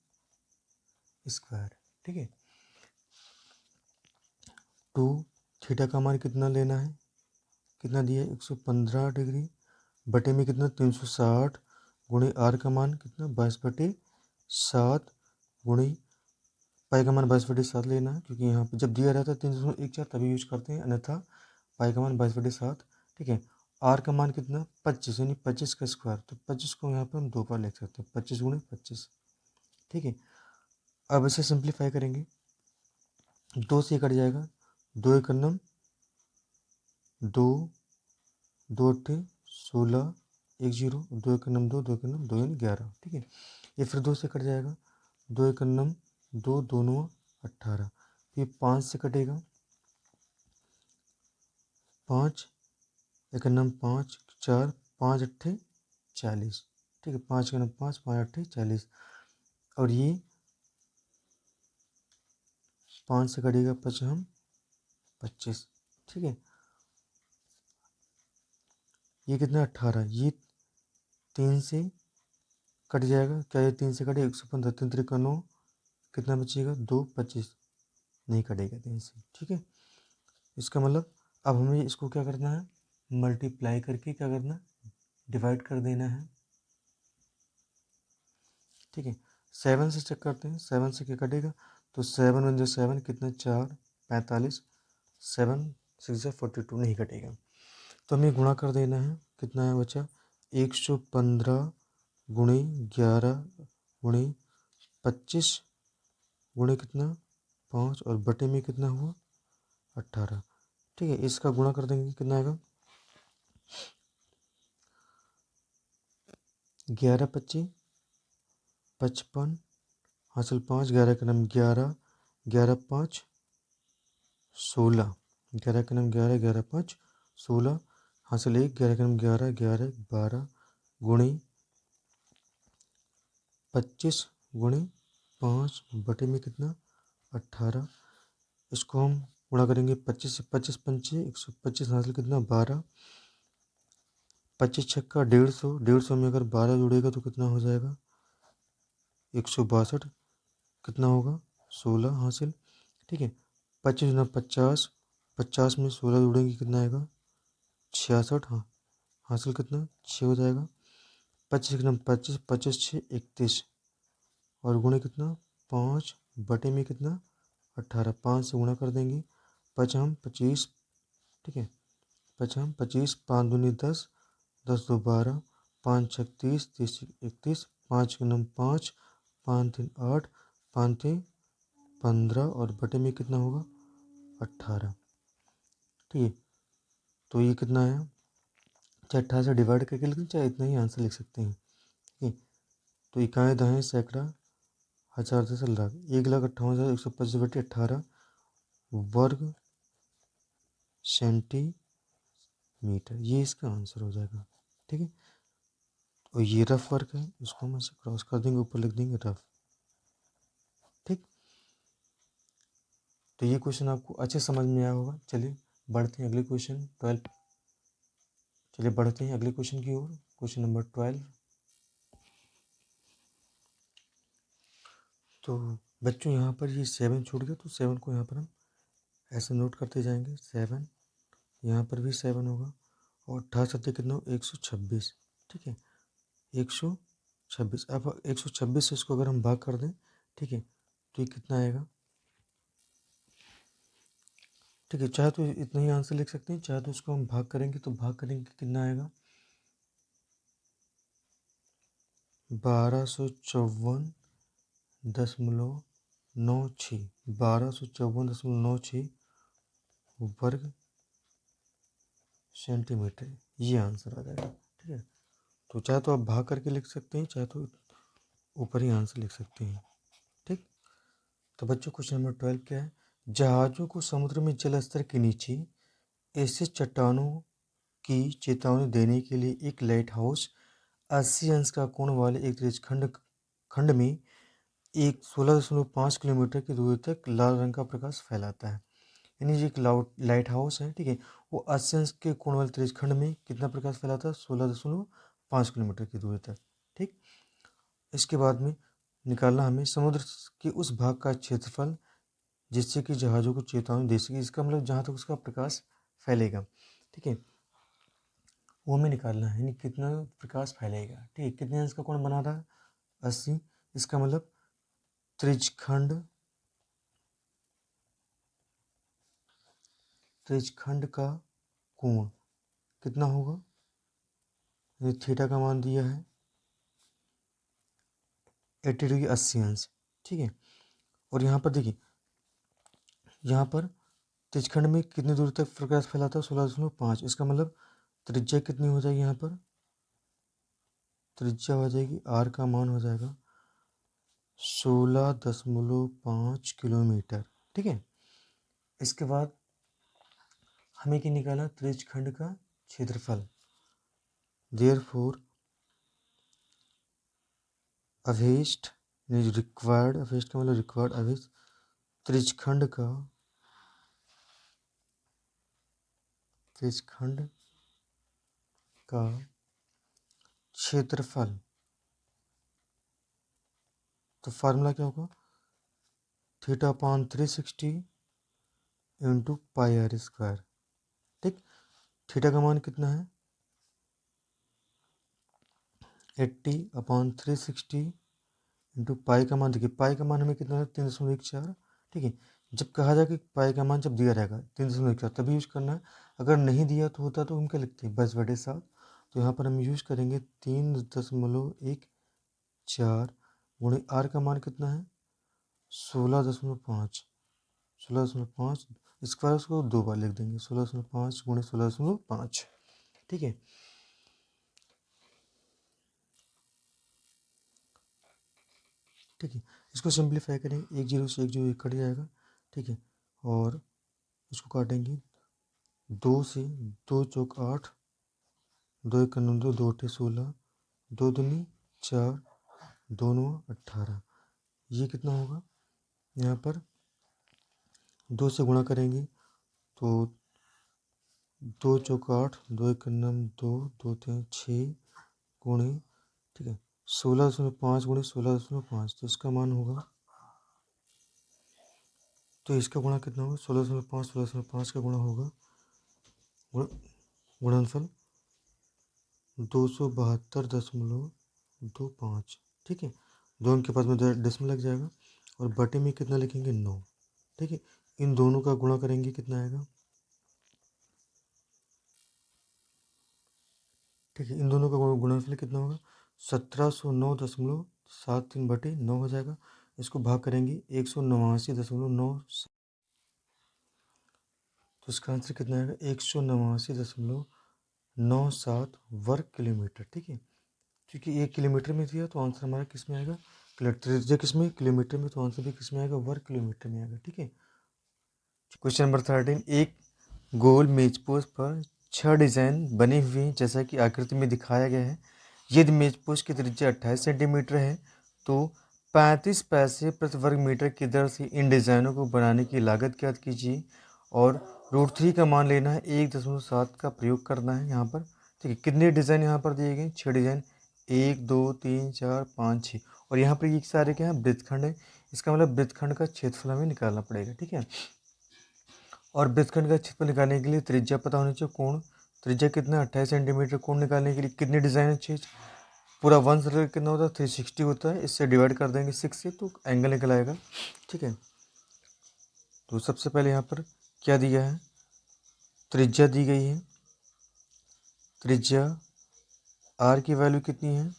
स्क्वायर। ठीक है, टू थीटा का मान कितना लेना है, कितना दिया है, 115 डिग्री, बटे में कितना 360, गुणे आर का मान कितना 22/7, गुणे पाई का मान 22/7 लेना है, क्योंकि यहाँ पे जब दिया रहता है 314 तभी यूज करते हैं, अन्यथा पाई का मान 22/7। ठीक है, आर का मान कितना 25, यानी 25 का स्क्वायर, तो 25 को यहाँ पर हम दो बार लिख सकते हैं, 25 गुणे 25। ठीक है, अब इसे सिंप्लीफाई करेंगे, दो से कट जाएगा, दो एक नम दो, दो अट्ठे 16, एक जीरो, दो एक नम दो, दो एक नम दो, यानी 11। ठीक है, ये फिर दो से कट जाएगा, दो एक नम दो, दोनों 18, ये 5 से कटेगा, 5 एक नम 5 4 5 अट्ठे 40, ठीक है। 5 के नम 5 5 अट्ठे 40, और ये 5 से कटेगा 5 25, ठीक है। ये कितना 18, ये 3 से कट जाएगा, क्या ये 3 से कटे 115, 3 3 9, कितना बचेगा 2 25, नहीं कटेगा 3 से, ठीक है। इसका मतलब अब हमें इसको क्या करना है, मल्टीप्लाई करके क्या करना है, डिवाइड कर देना है, ठीक है। 7 से चेक करते हैं, 7 से क्या कटेगा, तो 7 वन जो 7 कितना 4 45, 7 6 42, नहीं कटेगा। तो हमें गुणा कर देना है, कितना है बचा 115 गुणे 11 गुणे 25 गुणे कितना 5, और बटे में कितना हुआ 18, ठीक है। इसका गुणा कर देंगे, कितना आएगा 11 25 55, हासिल 5, 11 का नाम 11, 11 5 16, 11 का नाम 11, 11 5 16, हासिल 1, 11 का नाम 11, 11 12 गुणे 25 गुणे 5 बटे में कितना 18, इसको हम गुणा करेंगे 25 से, 25 पंचे 125, हासिल कितना 12, 25 छक्का 150, 150 में अगर 12 जुड़ेगा तो कितना हो जाएगा 162, कितना होगा 16, हासिल, ठीक है। 25 गुना 50, 50 में 16 जुड़ेंगे कितना आएगा 66, हाँ, हासिल कितना 6 हो जाएगा। 25 गुना 25, 25 6 31, और गुणे कितना 5 बटे में कितना 18, 5 से गुणा कर देंगे, 5 हम 25, ठीक है। 5 हम 25, 5 दूनी 10, 10 2 12, 5 6 30, 30 31, 5 के नम 5, 5 3 8, 5 3 15, और बटे में कितना होगा 18, ठीक है। तो ये कितना आया, चाहे 18 से डिवाइड करके लिखें, चाहे इतना ही आंसर लिख सकते हैं, ठीक है। तो इकाई दहाई सैकड़ा हजार दस लाख, 1,58,125 बटे 18 वर्ग सेंटीमीटर, ये इसका आंसर हो जाएगा, ठीक है। और ये रफ वर्क है, इसको हम ऐसे क्रॉस कर देंगे, ऊपर लिख देंगे रफ, ठीक। तो ये क्वेश्चन आपको अच्छे समझ में आया होगा। चलिए बढ़ते हैं अगले क्वेश्चन 12, चलिए बढ़ते हैं अगले क्वेश्चन की ओर, क्वेश्चन नंबर 12। तो बच्चों यहाँ पर ये 7 छूट गया, तो 7 को यहाँ पर हम ऐसे नोट करते जाएंगे, 7 यहाँ पर भी 7 होगा, और 18 सत्ते कितना हो 126, ठीक है, 126। अब 126 से इसको अगर हम भाग कर दें, ठीक है, तो ये कितना आएगा, ठीक है। चाहे तो इतना ही आंसर लिख सकते हैं, चाहे तो इसको हम भाग करेंगे, तो भाग करेंगे कितना आएगा 1254.96, 1254.96 वर्ग सेंटीमीटर, ये आंसर आ जाएगा, ठीक है। तो चाहे तो आप भाग करके लिख सकते हैं, चाहे तो ऊपर ही आंसर लिख सकते हैं, ठीक। तो बच्चों क्वेश्चन नंबर 12 क्या है, जहाज़ों को समुद्र में जल स्तर के नीचे ऐसे चट्टानों की चेतावनी देने के लिए एक लाइट हाउस 80 अंश का कोण वाले एक तेज खंड में एक 16.5 किलोमीटर की दूरी तक लाल रंग का प्रकाश फैलाता है। यानी ये एक लाइट हाउस है, ठीक है, वो 80 अंश के कोण वाले तेज खंड में कितना प्रकाश फैलाता है 16.5 किलोमीटर की दूरी तक, ठीक। इसके बाद में निकालना हमें समुद्र के उस भाग का क्षेत्रफल जिससे कि जहाज़ों को चेतावनी दे सके, इसका मतलब जहाँ तक उसका प्रकाश फैलेगा, ठीक है, वो हमें निकालना है, यानी कितना प्रकाश फैलेगा, ठीक है। कितने अंश का कोण बना रहा है 80, इसका मतलब त्रिज्यखंड का कोण कितना होगा, ये थीटा का मान दिया है 80 डिग्री 80 अंश, ठीक है। और यहाँ पर देखिए, यहाँ पर त्रिज्यखंड में कितनी दूर तक प्रकाश फैलाता है 16.5, इसका मतलब त्रिज्या कितनी हो जाएगी, यहाँ पर त्रिज्या हो जाएगी, आर का मान हो जाएगा 16.5 किलोमीटर, ठीक है। इसके बाद हमें क्या निकालना, त्रिज्यखंड का क्षेत्रफल। देयरफॉर अवेस्ट रिक्वायर्ड, अवेस्ट का मतलब रिक्वायर्ड, अवेस्ट त्रिज्यखंड का क्षेत्रफल। तो फार्मूला क्या होगा, θ/360 इंटू पाई आर स्क्वायर। ठीक, थीटा का मान कितना है 80/360 इंटू पाई का मान, देखिए पाई का मान हमें कितना है 3.14। ठीक है, जब कहा जाए कि पाई का मान जब दिया रहेगा 3.14 तभी यूज़ करना है, अगर नहीं दिया तो होता तो हम क्या लिखते हैं 10/7। तो यहाँ पर हम यूज़ करेंगे 3.14 गुणे आर का मान कितना है 16.5, 16.5 स्क्वायर, उसको 2 बार लिख देंगे 16.5 गुणे 16.5। ठीक है, ठीक है, इसको सिंप्लीफाई करेंगे, 1 0 से 1 0 कट जाएगा। ठीक है, और इसको काटेंगे 2 से, 2 चौक 8, 2 एक 9, 2 अठे 16, 2 दूनी 4, 2 9 18। ये कितना होगा, यहाँ पर 2 से गुणा करेंगे तो 2 चौक 8, 2 एक 9, 2, 2 3 6 गुणे, ठीक है 16.5 गुणे 16.5, तो इसका मान होगा, तो इसका गुणा कितना होगा 16.5, 16.5 का गुणा होगा, गुणनफल 272.25। ठीक है, दोनों के पास में डेसिमल लग जाएगा, और बटे में कितना लिखेंगे 9। ठीक है, इन दोनों का गुणा करेंगे कितना आएगा, ठीक है इन दोनों का गुणनफल कितना होगा 1709.73/9 हो जाएगा। इसको भाग करेंगे 189.9, तो इसका आंसर कितना आएगा 189.97 वर्ग किलोमीटर। ठीक है, क्योंकि 1 किलोमीटर में दिया तो आंसर हमारा किस में आएगा, त्रिज्या किस में, किलोमीटर में, तो आंसर भी किस में आएगा, वर्ग किलोमीटर में आएगा। ठीक है, क्वेश्चन नंबर 13, एक गोल मेजपोश पर 6 डिज़ाइन बने हुए हैं जैसा कि आकृति में दिखाया गया है। यदि मेजपोश की त्रिज्या 28 सेंटीमीटर है तो 35 पैसे प्रति वर्ग मीटर की दर से इन डिज़ाइनों को बनाने की लागत ज्ञात कीजिए, और √3 का मान लेना है, 1.7 का प्रयोग करना है यहाँ पर। ठीक है, कितने डिज़ाइन यहाँ पर दिए गए, 6 डिज़ाइन, 1 2 3 4 5 6, और यहाँ पर ये सारे क्या है वृत्तखंड है, इसका मतलब वृत्तखंड का क्षेत्रफल हमें निकालना पड़ेगा। ठीक है, और वृत्तखंड का क्षेत्रफल निकालने के लिए त्रिज्या पता होनी चाहिए, कोण त्रिज्या कितना 28 सेंटीमीटर, कोण निकालने के लिए कितने डिज़ाइन है 6, पूरा 1 सर्कल कितना होता है 360 होता है, इससे डिवाइड कर देंगे 6 से तो एंगल निकल आएगा। ठीक है, तो सबसे पहले यहाँ पर क्या दिया है, त्रिज्या दी गई है, त्रिज्या आर की वैल्यू कितनी है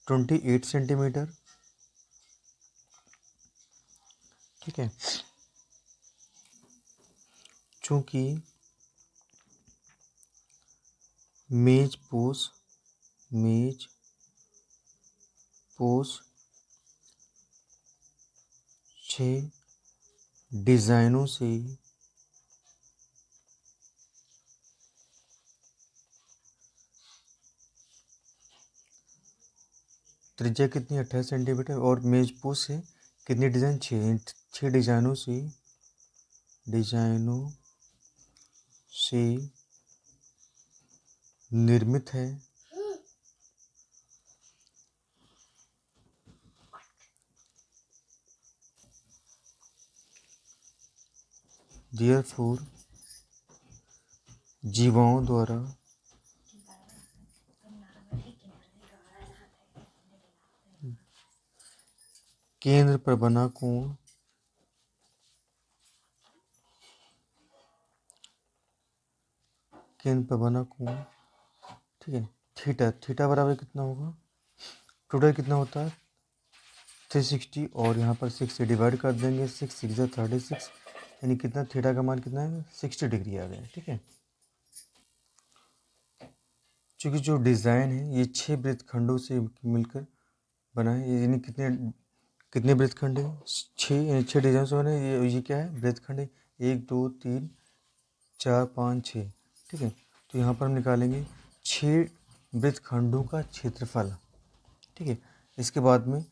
28 सेंटीमीटर। ठीक है, चूँकि मेज पोश 6 डिज़ाइनों से त्रिज्या कितनी 28 सेंटीमीटर, और मेज पोश से कितनी डिज़ाइन 6 डिज़ाइनों से निर्मित है। देयरफॉर जीवाओं द्वारा केंद्र पर बना कोण ठीक है, थीटा बराबर कितना होगा, टोटल कितना होता है 360, और यहाँ पर 6 से डिवाइड कर देंगे, 6 6 36, यानी कितना थीटा का मान कितना है 60 डिग्री आ गया। ठीक है, चूँकि जो डिज़ाइन है ये 6 वृत्तखंडों से मिलकर बना है, यानी कितने वृत्तखंड है 6, यानी 6 डिज़ाइन से बने, ये क्या है वृत्तखंड है, 1 2 3 4 5 6। ठीक है, तो यहाँ पर हम निकालेंगे 6 वृत्तखंडों का क्षेत्रफल। ठीक है, इसके बाद में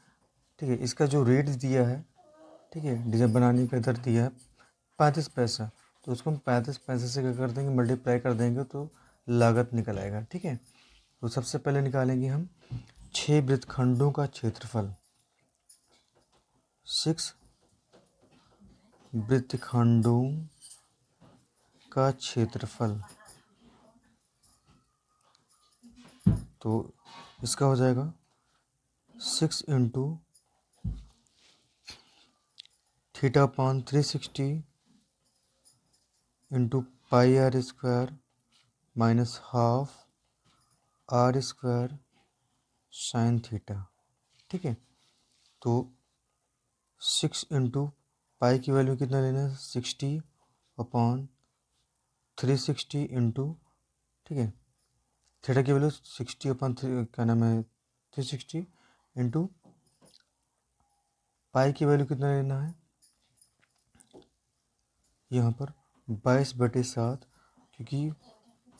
ठीक है इसका जो रेट दिया है, ठीक है, डिज़ाइन बनाने का दर दिया है 35 पैसा, तो उसको हम 35 पैसे से क्या कर देंगे, मल्टीप्लाई कर देंगे तो लागत निकल आएगा। ठीक है, तो सबसे पहले निकालेंगे हम 6 वृत्तखंडों का क्षेत्रफल। 6 वृत्तखंडों का क्षेत्रफल, तो इसका हो जाएगा 6 into theta upon 360 into pi r square minus half r square sine theta. ठीक है, तो 6 इंटू पाई की वैल्यू कितना लेना है, 60 अपॉन 360 इंटू, ठीक है, थीटा की वैल्यू 60 अपॉन क्या नाम है 360 इंटू पाई की वैल्यू कितना लेना है यहाँ पर 22/7, क्योंकि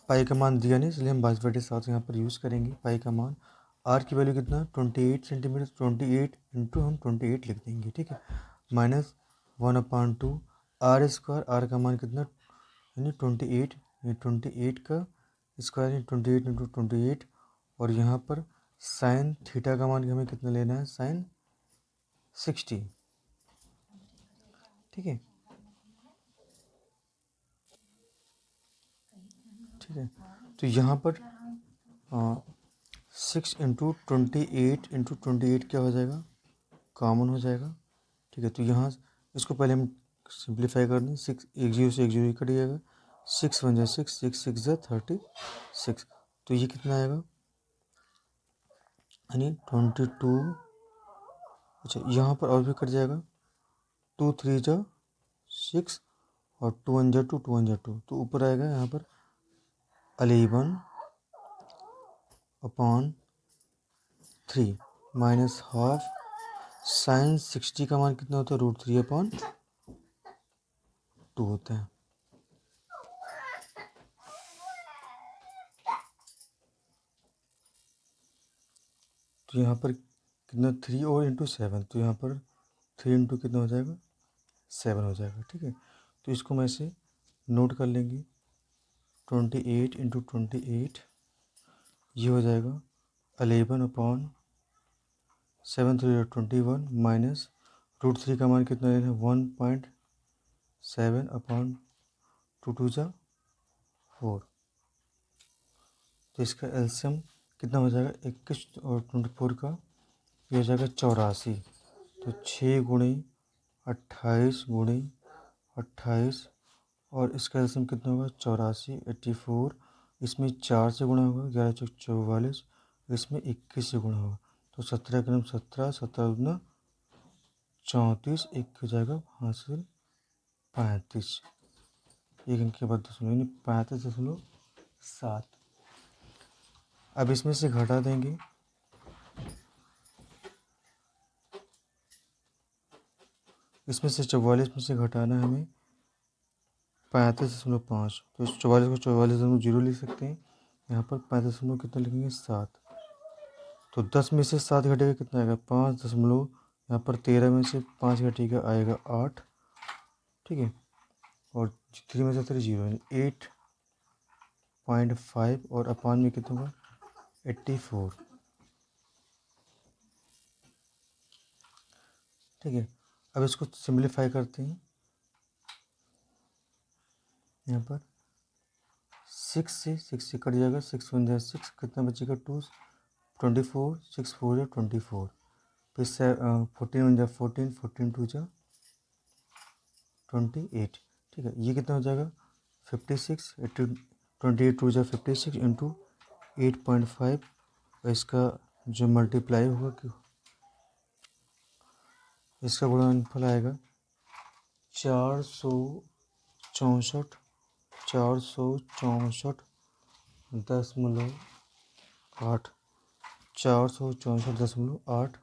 पाई का मान दिया नहीं इसलिए हम 22/7 यहाँ पर यूज़ करेंगे पाई का मान। आर की वैल्यू कितना 28 सेंटीमीटर, 28 इंटू हम 28 लिख देंगे। ठीक है, माइनस 1/2 आर स्क्वायर, आर का मान कितना यानी 28, 28 का स्क्वायर यानी 28 इंटू 28, और यहाँ पर साइन थीटा का मान हमें कितना लेना है, साइन 60। ठीक है, ठीक है, तो यहाँ पर 6 इंटू 28 क्या हो जाएगा, कॉमन हो जाएगा। ठीक है, तो यहाँ इसको पहले हम सिंप्लीफाई कर दें, 6 एक जीरो से एक जीरो कट जाएगा, 6 1 जा 6, 6 6 जा 36, तो ये कितना आएगा यानी 22। अच्छा, यहाँ पर और भी कट जाएगा, 2 3 जा 6 और 2 1 जा 2, 2 1 जा 2, तो ऊपर आएगा यहाँ पर 11 अपॉन 3 माइनस हाफ साइन 60 का मान कितना होता है, √3/2 होता है। तो यहाँ पर कितना 3 और इंटू 7, तो यहाँ पर 3 इंटू कितना हो जाएगा 7 हो जाएगा। ठीक है, तो इसको मैं ऐसे नोट कर लेंगे, 28 इंटू 28 ये हो जाएगा 11/7 3 21 माइनस √3 का मान कितना लेना है 1.7/2 2 जा 4, तो इसका एलसीएम कितना हो जाएगा 21 और 24 का ये हो जाएगा 84, तो 6 गुणे 28 गुणे 28 और इसका एलसीएम कितना होगा 84 84, इसमें 4 से गुणा होगा 11 चौक 44, इसमें 21 से गुणा होगा तो 17 क्रम 17 17 दूना 34, एक हो जाएगा हासिल 35, एक अंक के बाद दशमलव यानी 35.7। अब इसमें से घटा देंगे, इसमें से 44 में से घटाना है हमें 35.5, तो इस 44 को 44.0 लिख सकते हैं, यहाँ पर 35 कितना लिखेंगे 7, तो 10 में से 7 घटेगा कितना आएगा 5 दशमलव, यहाँ पर 13 में से 5 घटेगा आएगा 8। ठीक है, और 3 में से 3 0 यानी 8.5 और अपान में कितना होगा 84। ठीक है, अब इसको सिंप्लीफाई करते हैं, यहाँ पर 6 से कट जाएगा, 6 1 जा 6 कितना बचेगा 2 24 6 4 जा 24, फिर 14 1 जा 14 14 2 जा 28। ठीक है, ये कितना हो जाएगा 56 28 2 जा 56 इंटू 8.5, और इसका जो मल्टीप्लाई होगा कि इसका गुणनफल आएगा 464 464.8 464.8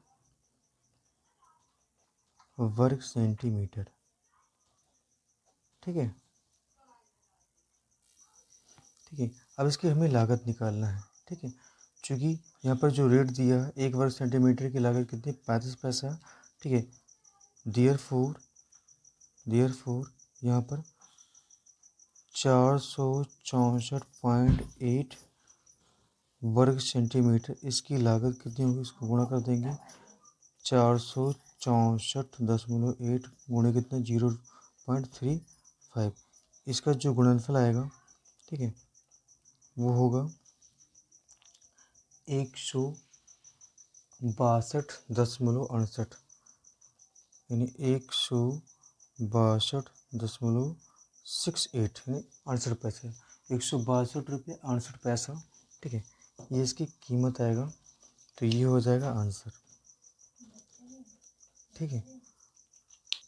वर्ग सेंटीमीटर। ठीक है। ठीक है, अब इसकी हमें लागत निकालना है। ठीक है, चूँकि यहाँ पर जो रेट दिया है 1 वर्ग सेंटीमीटर की लागत कितनी 35 पैसा। ठीक है, देयरफॉर यहाँ पर 464.8 वर्ग सेंटीमीटर इसकी लागत कितनी होगी, इसको गुणा कर देंगे 464.8 गुणे कितना 0.35। इसका जो गुणनफल आएगा, ठीक है, वो होगा 162.68, यानी 162.68 यानी 68 पैसे, 162 रुपये 68 पैसा। ठीक है, ये इसकी कीमत आएगा, तो ये हो जाएगा आंसर। ठीक है,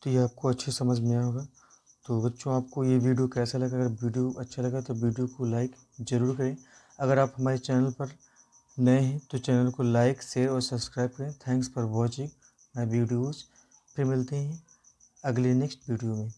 तो ये आपको अच्छे समझ में आया होगा। तो बच्चों, आपको ये वीडियो कैसा लगा? अगर वीडियो अच्छा लगा तो वीडियो को लाइक ज़रूर करें। अगर आप हमारे चैनल पर नए हैं तो चैनल को लाइक, शेयर और सब्सक्राइब करें। Thanks for watching my videos. फिर मिलते हैं अगले नेक्स्ट वीडियो में।